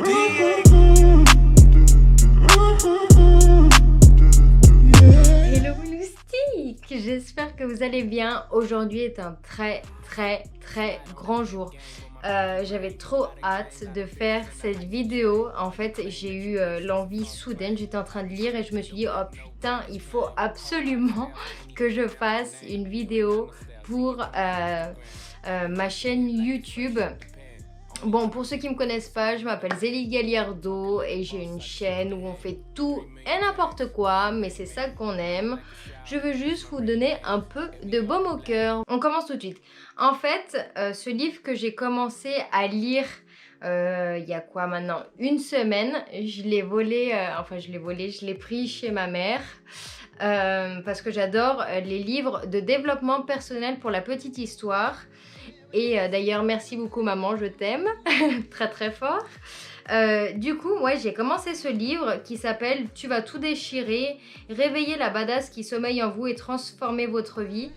Hello moustique, j'espère que vous allez bien. Aujourd'hui est un très grand jour. J'avais trop hâte de faire cette vidéo. En fait, j'ai eu l'envie soudaine. J'étais en train de lire et je me suis dit oh putain, il faut absolument que je fasse une vidéo pour ma chaîne YouTube. Bon, pour ceux qui ne me connaissent pas, je m'appelle Zélie Galiardo et j'ai une chaîne où on fait tout et n'importe quoi, mais c'est ça qu'on aime. Je veux juste vous donner un peu de baume au cœur. On commence tout de suite. En fait, ce livre que j'ai commencé à lire il y a quoi maintenant? Une semaine, je l'ai volé, je l'ai pris chez ma mère. Parce que j'adore les livres de développement personnel pour la petite histoire. Et d'ailleurs, merci beaucoup maman, je t'aime très fort. Du coup, ouais, j'ai commencé ce livre qui s'appelle « Tu vas tout déchirer, réveiller la badass qui sommeille en vous et transformer votre vie ».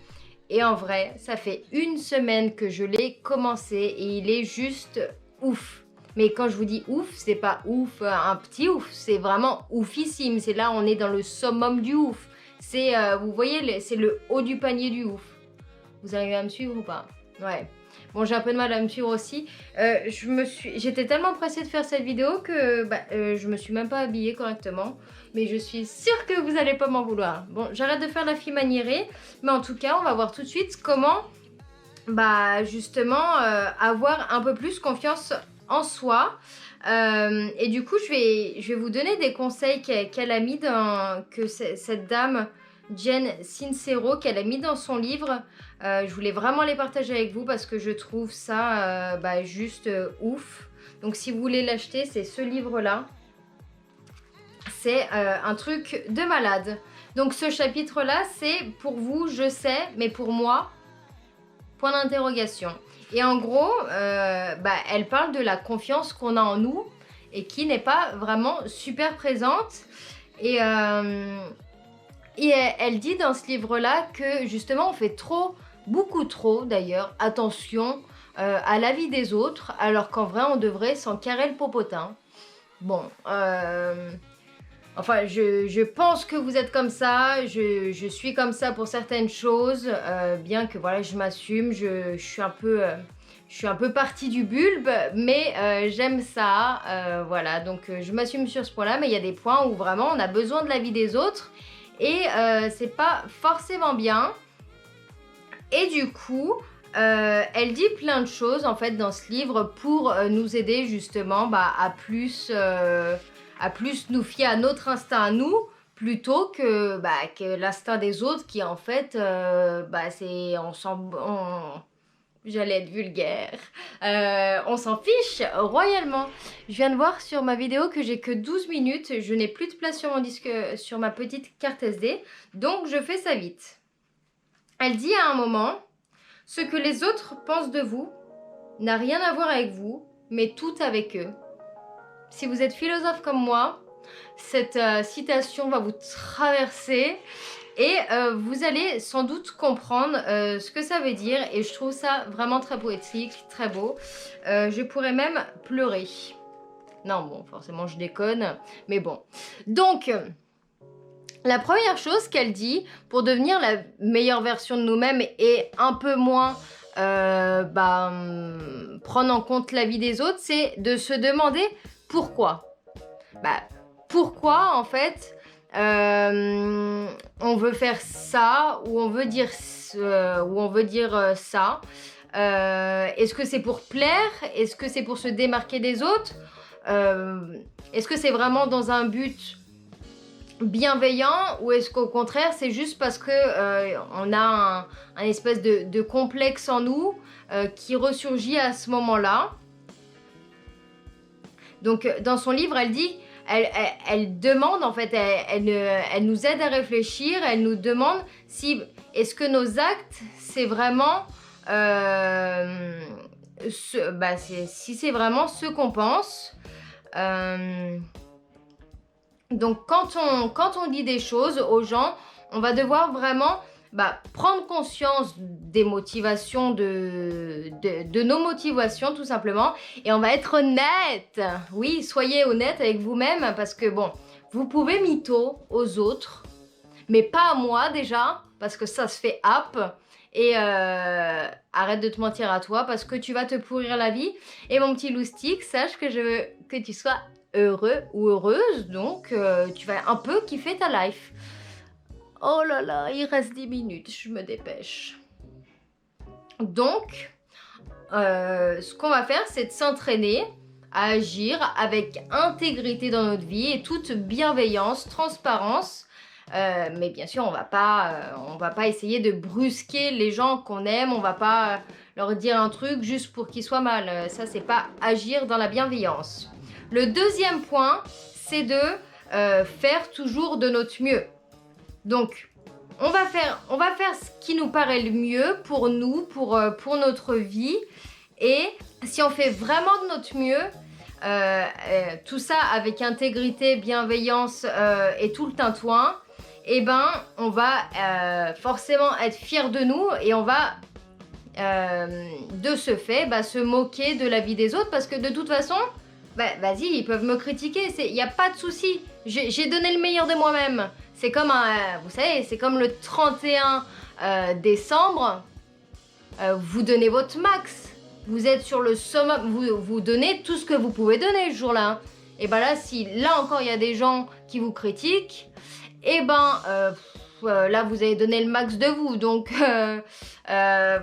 Et en vrai, ça fait une semaine que je l'ai commencé et il est juste ouf. Mais quand je vous dis ouf, c'est pas ouf, un petit ouf, c'est vraiment oufissime. C'est là, on est dans le summum du ouf. C'est, vous voyez, c'est le haut du panier du ouf. Vous arrivez à me suivre ou pas? Ouais. Bon, j'ai un peu de mal à me suivre aussi. J'étais tellement pressée de faire cette vidéo que je me suis même pas habillée correctement. Mais je suis sûre que vous allez pas m'en vouloir. Bon, j'arrête de faire la fille maniérée. Mais en tout cas, on va voir tout de suite comment, justement, avoir un peu plus confiance en soi. Et du coup, je vais vous donner des conseils qu'elle a mis cette dame Jen Sincero, qu'elle a mis dans son livre. Je voulais vraiment les partager avec vous parce que je trouve ça juste ouf. Donc si vous voulez l'acheter, c'est ce livre-là. C'est un truc de malade. Donc ce chapitre-là, c'est pour vous, je sais, mais pour moi, point d'interrogation. Et en gros, elle parle de la confiance qu'on a en nous et qui n'est pas vraiment super présente. Et elle dit dans ce livre-là que justement on fait beaucoup trop d'ailleurs, attention à l'avis des autres, alors qu'en vrai on devrait s'en carrer le popotin. Bon, enfin je pense que vous êtes comme ça, je suis comme ça pour certaines choses, bien que voilà je m'assume, je suis un peu partie du bulbe, mais j'aime ça, voilà, donc je m'assume sur ce point-là, mais il y a des points où vraiment on a besoin de l'avis des autres. Et c'est pas forcément bien. Et du coup, elle dit plein de choses en fait dans ce livre pour nous aider justement à plus nous fier à notre instinct à nous plutôt que l'instinct des autres qui en fait c'est j'allais être vulgaire. On s'en fiche royalement. Je viens de voir sur ma vidéo que j'ai que 12 minutes. Je n'ai plus de place sur mon disque, sur ma petite carte SD. Donc, je fais ça vite. Elle dit à un moment, « Ce que les autres pensent de vous n'a rien à voir avec vous, mais tout avec eux. » Si vous êtes philosophe comme moi, cette citation va vous traverser. Et vous allez sans doute comprendre ce que ça veut dire. Et je trouve ça vraiment très poétique, très beau. Je pourrais même pleurer. Non, bon, forcément, je déconne. Mais bon. Donc, la première chose qu'elle dit, pour devenir la meilleure version de nous-mêmes et un peu moins prendre en compte la vie des autres, c'est de se demander pourquoi. Pourquoi, en fait... on veut faire ça ou on veut dire ça. Est-ce que c'est pour plaire? Est-ce que c'est pour se démarquer des autres? Est-ce que c'est vraiment dans un but bienveillant ou est-ce qu'au contraire c'est juste parce que on a un espèce de complexe en nous qui ressurgit à ce moment-là? Donc dans son livre elle dit elle demande en fait, elle nous aide à réfléchir, elle nous demande si est-ce que nos actes c'est vraiment si c'est vraiment ce qu'on pense. Donc quand on dit des choses aux gens, on va devoir vraiment prendre conscience des motivations, de nos motivations tout simplement. Et on va être honnête. Oui, soyez honnête avec vous-même parce que bon, vous pouvez mytho aux autres, mais pas à moi déjà, parce que ça se fait hap. Et arrête de te mentir à toi parce que tu vas te pourrir la vie. Et mon petit loustic, sache que je veux que tu sois heureux ou heureuse, donc tu vas un peu kiffer ta life. Oh là là, il reste 10 minutes, je me dépêche. Donc, ce qu'on va faire, c'est de s'entraîner à agir avec intégrité dans notre vie et toute bienveillance, transparence. Mais bien sûr, on va pas essayer de brusquer les gens qu'on aime, on va pas leur dire un truc juste pour qu'ils soient mal. Ça, c'est pas agir dans la bienveillance. Le deuxième point, c'est de faire toujours de notre mieux. Donc, on va faire ce qui nous paraît le mieux pour nous, pour notre vie. Et si on fait vraiment de notre mieux, tout ça avec intégrité, bienveillance et tout le tintouin, eh ben, on va forcément être fiers de nous et on va, de ce fait, se moquer de la vie des autres parce que de toute façon, vas-y, ils peuvent me critiquer, il n'y a pas de souci. J'ai donné le meilleur de moi-même. C'est comme, vous savez, c'est comme le 31 décembre, vous donnez votre max. Vous êtes sur le summum, vous donnez tout ce que vous pouvez donner ce jour-là. Et ben là, si là encore il y a des gens qui vous critiquent, et là vous avez donné le max de vous. Donc ça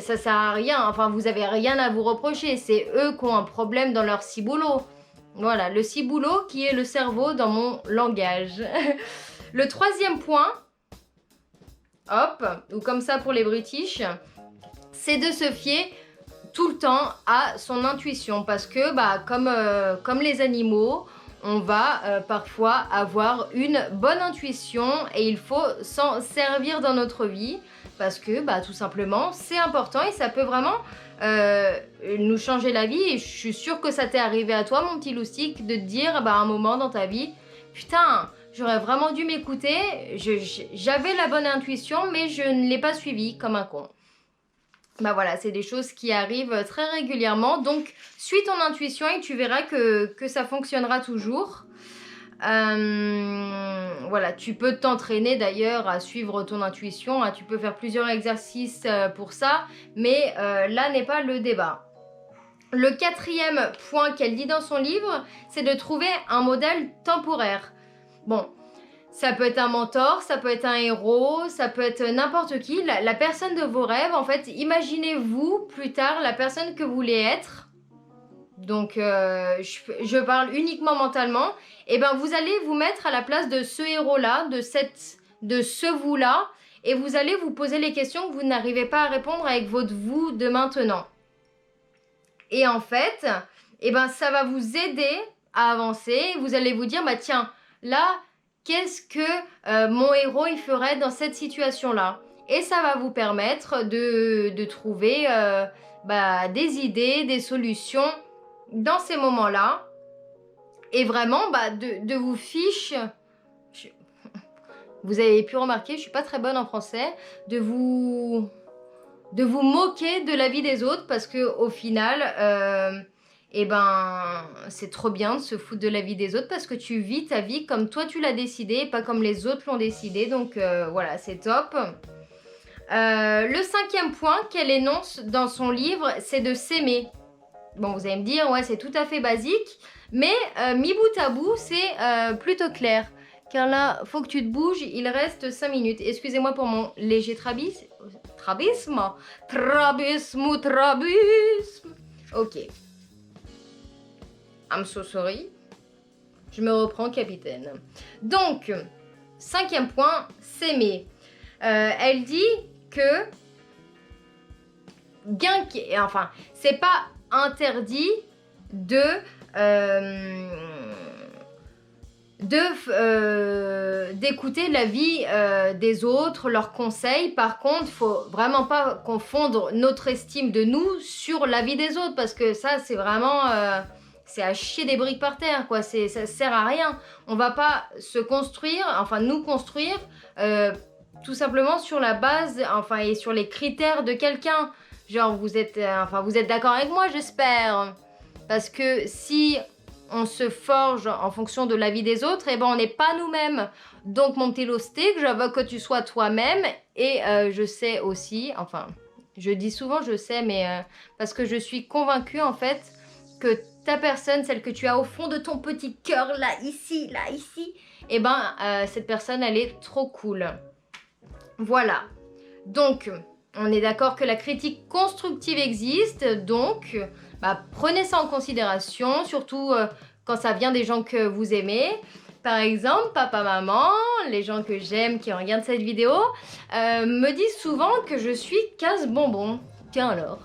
sert à rien, enfin vous avez rien à vous reprocher. C'est eux qui ont un problème dans leur ciboulot. Voilà, le ciboulot qui est le cerveau dans mon langage. Le troisième point, hop, ou comme ça pour les British, c'est de se fier tout le temps à son intuition parce que comme les animaux, on va parfois avoir une bonne intuition et il faut s'en servir dans notre vie parce que tout simplement c'est important et ça peut vraiment nous changer la vie. Et je suis sûre que ça t'est arrivé à toi, mon petit loustic, de te dire à un moment dans ta vie, putain, j'aurais vraiment dû m'écouter, j'avais la bonne intuition mais je ne l'ai pas suivie comme un con. Voilà, c'est des choses qui arrivent très régulièrement. Donc, suis ton intuition et tu verras que ça fonctionnera toujours. Voilà, tu peux t'entraîner d'ailleurs à suivre ton intuition. Tu peux faire plusieurs exercices pour ça. Mais là n'est pas le débat. Le quatrième point qu'elle dit dans son livre, c'est de trouver un modèle temporaire. Bon, ça peut être un mentor, ça peut être un héros, ça peut être n'importe qui, la personne de vos rêves. En fait, imaginez-vous plus tard la personne que vous voulez être. Donc, je parle uniquement mentalement. Et vous allez vous mettre à la place de ce héros-là, de ce vous-là. Et vous allez vous poser les questions que vous n'arrivez pas à répondre avec votre vous de maintenant. Et en fait, ça va vous aider à avancer. Vous allez vous dire, tiens, là, qu'est-ce que mon héros il ferait dans cette situation-là? Et ça va vous permettre de trouver des idées, des solutions dans ces moments-là. Et vraiment de vous fiche... Vous avez pu remarquer, je suis pas très bonne en français, de vous moquer de la vie des autres parce que au final... c'est trop bien de se foutre de la vie des autres parce que tu vis ta vie comme toi tu l'as décidé et pas comme les autres l'ont décidé. Donc voilà, c'est top. Le cinquième point qu'elle énonce dans son livre, c'est de s'aimer. Bon, vous allez me dire, ouais, c'est tout à fait basique, mais mi bout à bout, c'est plutôt clair. Car là, faut que tu te bouges, il reste 5 minutes. Excusez-moi pour mon léger trabisme. Ok. I'm so sorry. Je me reprends, capitaine. Donc, cinquième point, s'aimer. Elle dit que c'est pas interdit d'écouter la vie des autres, leurs conseils. Par contre, faut vraiment pas confondre notre estime de nous sur la vie des autres parce que ça, c'est vraiment... c'est à chier des briques par terre, quoi. Ça sert à rien. On va pas se construire, nous construire tout simplement sur la base, enfin, et sur les critères de quelqu'un. Genre, vous êtes d'accord avec moi, j'espère. Parce que si on se forge en fonction de l'avis des autres, eh ben, on n'est pas nous-mêmes. Donc, mon petit Loustic, je veux que tu sois toi-même. Et je sais aussi, enfin, je dis souvent je sais, mais parce que je suis convaincue, en fait, que ta personne, celle que tu as au fond de ton petit cœur, là, ici, eh ben, cette personne, elle est trop cool. Voilà. Donc, on est d'accord que la critique constructive existe, donc prenez ça en considération, surtout quand ça vient des gens que vous aimez. Par exemple, papa, maman, les gens que j'aime qui regardent cette vidéo, me disent souvent que je suis casse-bonbon. Tiens alors.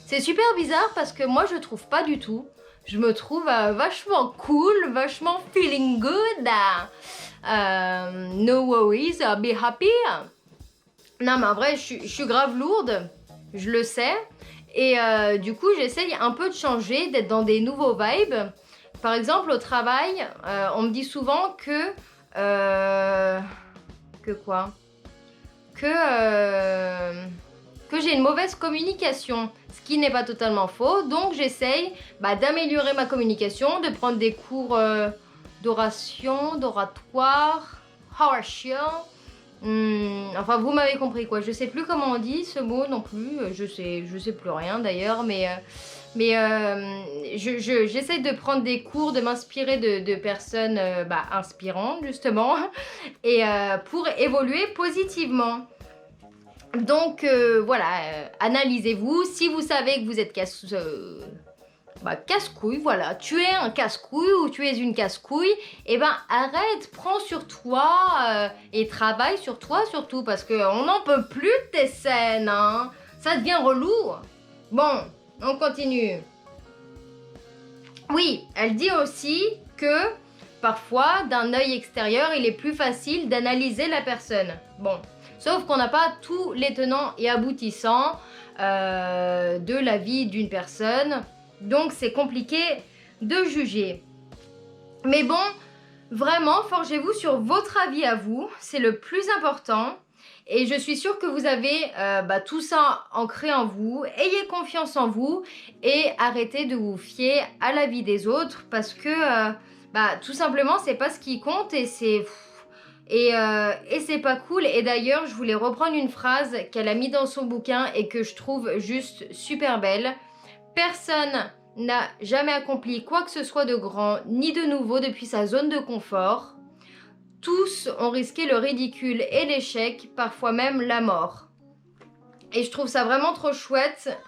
C'est super bizarre parce que moi je trouve pas du tout. Je me trouve vachement cool, vachement feeling good. No worries, be happy. Non mais en vrai je suis grave lourde, je le sais. Et du coup j'essaye un peu de changer, d'être dans des nouveaux vibes. Par exemple au travail, on me dit souvent que quoi? Que j'ai une mauvaise communication, ce qui n'est pas totalement faux. Donc j'essaye d'améliorer ma communication, de prendre des cours d'oration, d'oratoire, enfin vous m'avez compris quoi. Je sais plus comment on dit ce mot non plus. Je sais plus rien d'ailleurs, mais j'essaye de prendre des cours, de m'inspirer de personnes inspirantes justement, et pour évoluer positivement. Donc voilà, analysez-vous. Si vous savez que vous êtes casse-couille, voilà, tu es un casse-couille ou tu es une casse-couille, et arrête, prends sur toi et travaille sur toi surtout, parce qu'on n'en peut plus de tes scènes, hein. Ça devient relou. Bon, on continue. Oui, elle dit aussi que parfois, d'un œil extérieur, il est plus facile d'analyser la personne. Bon, sauf qu'on n'a pas tous les tenants et aboutissants de la vie d'une personne. Donc, c'est compliqué de juger. Mais bon, vraiment, forgez-vous sur votre avis à vous. C'est le plus important. Et je suis sûre que vous avez tout ça ancré en vous. Ayez confiance en vous et arrêtez de vous fier à l'avis des autres, parce que tout simplement, c'est pas ce qui compte et c'est pas cool. Et d'ailleurs, je voulais reprendre une phrase qu'elle a mis dans son bouquin et que je trouve juste super belle. Personne n'a jamais accompli quoi que ce soit de grand ni de nouveau depuis sa zone de confort. Tous ont risqué le ridicule et l'échec, parfois même la mort. Et je trouve ça vraiment trop chouette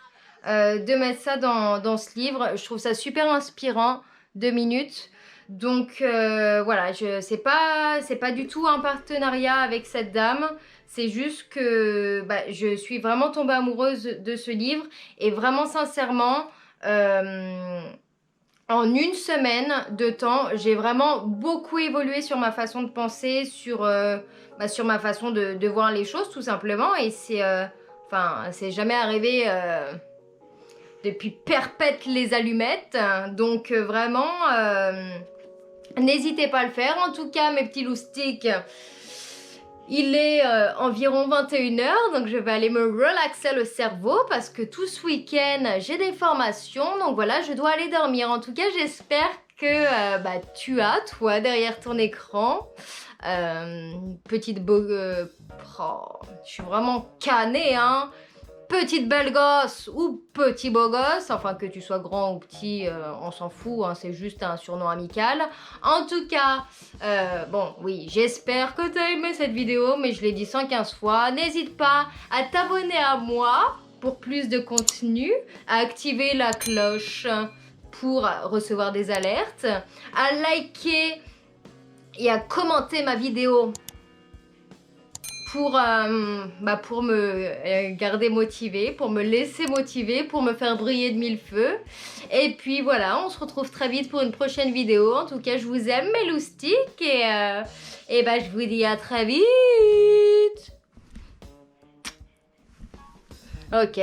de mettre ça dans ce livre. Je trouve ça super inspirant, 2 minutes. Donc voilà, c'est pas du tout un partenariat avec cette dame. C'est juste que je suis vraiment tombée amoureuse de ce livre. Et vraiment sincèrement, en une semaine de temps, j'ai vraiment beaucoup évolué sur ma façon de penser, sur ma façon de voir les choses tout simplement. Et c'est jamais arrivé depuis perpète les allumettes. Donc vraiment, n'hésitez pas à le faire. En tout cas, mes petits loustiques, il est environ 21h, donc je vais aller me relaxer le cerveau parce que tout ce week-end, j'ai des formations. Donc voilà, je dois aller dormir. En tout cas, j'espère que tu as, toi, derrière ton écran, petite je suis vraiment canée, hein. Petite belle gosse ou petit beau gosse, enfin que tu sois grand ou petit, on s'en fout, hein, c'est juste un surnom amical. En tout cas, bon, oui, j'espère que tu as aimé cette vidéo, mais je l'ai dit 115 fois. N'hésite pas à t'abonner à moi pour plus de contenu, à activer la cloche pour recevoir des alertes, à liker et à commenter ma vidéo pour me garder motivée, pour me laisser motiver, pour me faire briller de 1000 feux. Et puis voilà, on se retrouve très vite pour une prochaine vidéo. En tout cas, je vous aime mes loustiques et je vous dis à très vite. Ok.